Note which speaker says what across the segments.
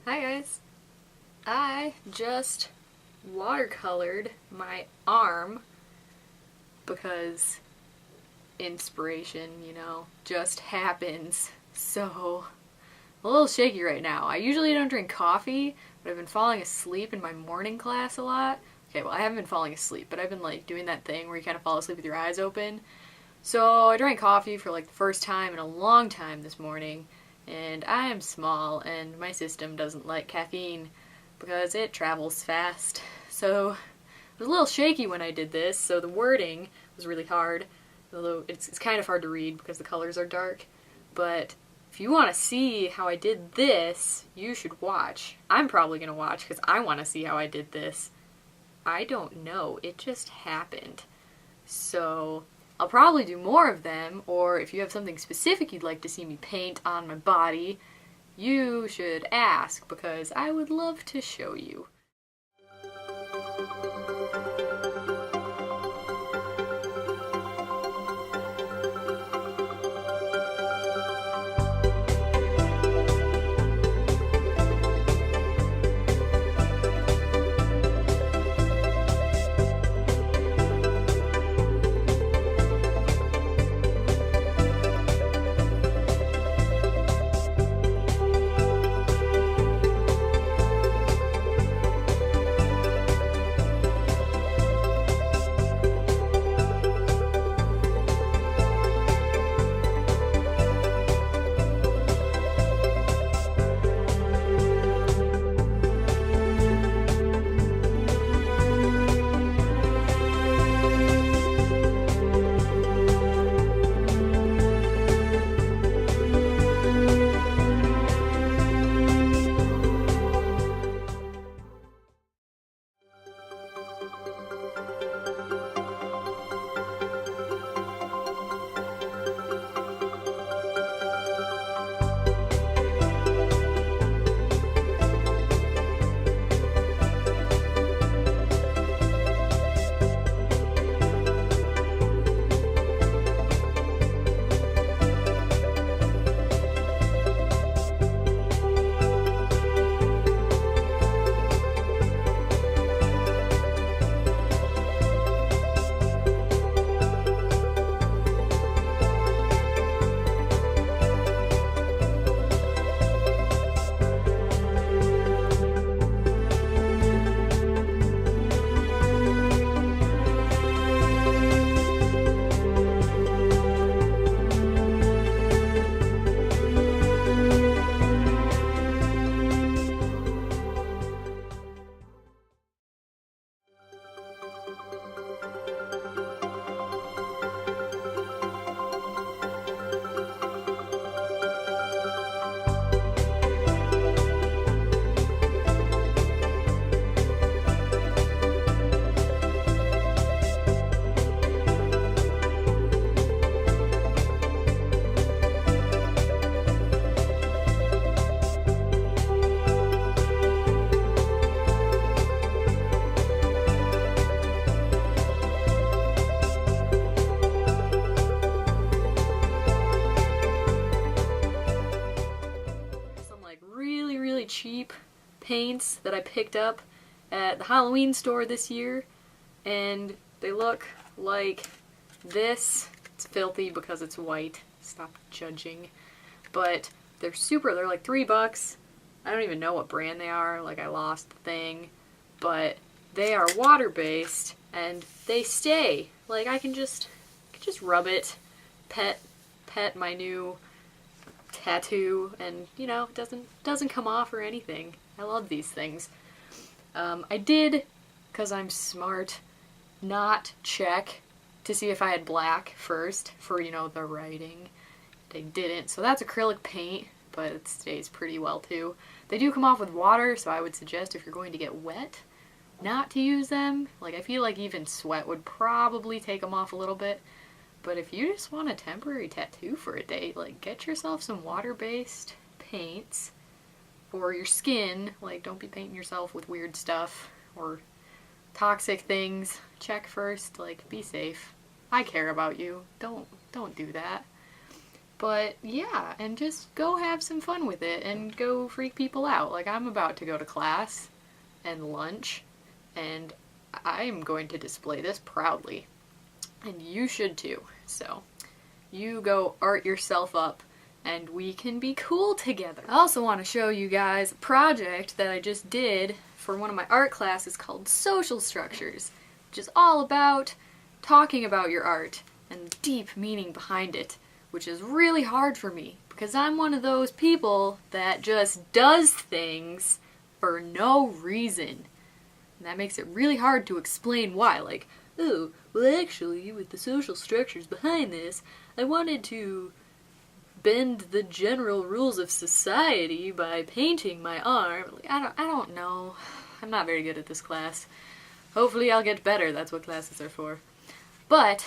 Speaker 1: Hi guys. I just watercolored my arm because inspiration, just happens. So, a little shaky right now. I usually don't drink coffee, but I've been falling asleep in my morning class a lot. Okay, well, I haven't been falling asleep, but I've been doing that thing where you kind of fall asleep with your eyes open. So, I drank coffee for the first time in a long time this morning. And I am small, and my system doesn't like caffeine because it travels fast. So it was a little shaky when I did this, so the wording was really hard. Although it's kind of hard to read because the colors are dark. But if you want to see how I did this, you should watch. I'm probably going to watch because I want to see how I did this. I don't know. It just happened. So I'll probably do more of them, or if you have something specific you'd like to see me paint on my body, you should ask, because I would love to show you. Really cheap paints that I picked up at the Halloween store this year, and they look like this. It's filthy because it's white. Stop judging. But they're like $3. I don't even know what brand they are, I lost the thing. But they are water-based and they stay. I can just rub it, pet my new tattoo, and it doesn't come off or anything. I love these things. I did, because I'm smart, not check to see if I had black first for the writing. They didn't, so that's acrylic paint, but it stays pretty well too. They do come off with water, so I would suggest if you're going to get wet not to use them. I feel like even sweat would probably take them off a little bit. But if you just want a temporary tattoo for a day, get yourself some water-based paints for your skin. Don't be painting yourself with weird stuff or toxic things. Check first, be safe. I care about you. Don't do that. But yeah, and just go have some fun with it and go freak people out. Like, I'm about to go to class and lunch, and I'm going to display this proudly. And you should too. So, you go art yourself up and we can be cool together. I also want to show you guys a project that I just did for one of my art classes called Social Structures, which is all about talking about your art and the deep meaning behind it, which is really hard for me because I'm one of those people that just does things for no reason. And that makes it really hard to explain why. Like, oh, well actually, with the social structures behind this, I wanted to bend the general rules of society by painting my arm. Like, I don't know. I'm not very good at this class. Hopefully I'll get better, that's what classes are for. But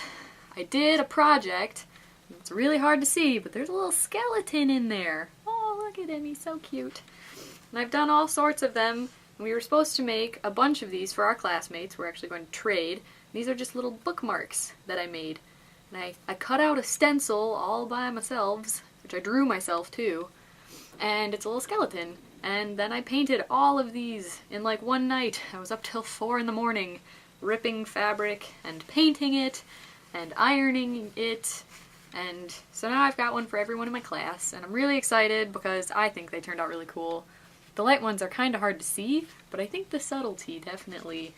Speaker 1: I did a project. It's really hard to see, but there's a little skeleton in there. Oh, look at him, he's so cute. And I've done all sorts of them. We were supposed to make a bunch of these for our classmates. We're actually going to trade. These are just little bookmarks that I made. And I cut out a stencil all by myself, which I drew myself too. And it's a little skeleton. And then I painted all of these in like one night. I was up till 4 in the morning ripping fabric and painting it and ironing it. And so now I've got one for everyone in my class. And I'm really excited because I think they turned out really cool. The light ones are kind of hard to see, but I think the subtlety definitely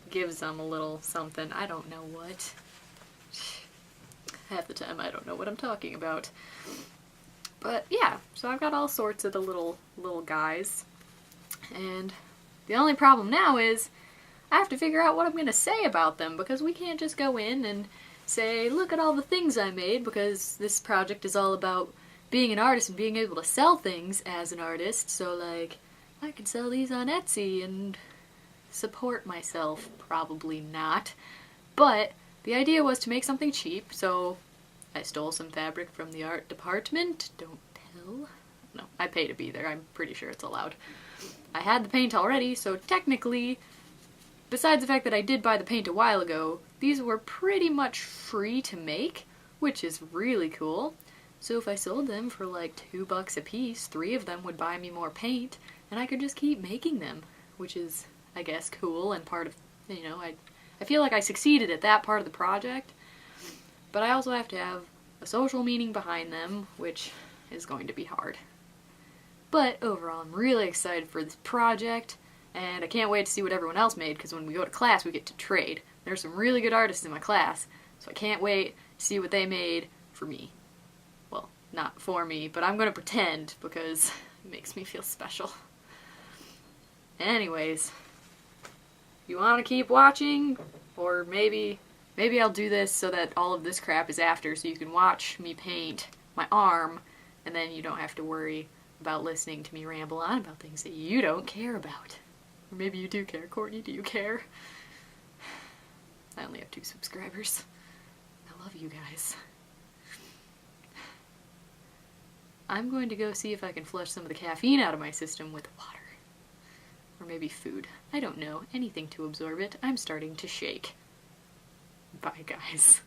Speaker 1: gives them a little something. I don't know what. Half the time I don't know what I'm talking about. But yeah, so I've got all sorts of the little guys. And the only problem now is I have to figure out what I'm going to say about them, because we can't just go in and say, look at all the things I made, because this project is all about being an artist and being able to sell things as an artist. So like, I can sell these on Etsy and support myself. Probably not. But the idea was to make something cheap, so I stole some fabric from the art department. Don't tell. No, I pay to be there. I'm pretty sure it's allowed. I had the paint already, so technically, besides the fact that I did buy the paint a while ago, these were pretty much free to make, which is really cool. So if I sold them for like $2 a piece, 3 of them would buy me more paint, and I could just keep making them, which is, I guess, cool and part of, you know, I feel like I succeeded at that part of the project. But I also have to have a social meaning behind them, which is going to be hard. But overall, I'm really excited for this project, and I can't wait to see what everyone else made, because when we go to class, we get to trade. There's some really good artists in my class, so I can't wait to see what they made for me. Well, not for me, but I'm going to pretend, because it makes me feel special. Anyways, you want to keep watching, or maybe I'll do this so that all of this crap is after, so you can watch me paint my arm, and then you don't have to worry about listening to me ramble on about things that you don't care about. Or maybe you do care. Courtney, do you care? I only have 2 subscribers. I love you guys. I'm going to go see if I can flush some of the caffeine out of my system with water. Or maybe food. I don't know. Anything to absorb it. I'm starting to shake. Bye, guys.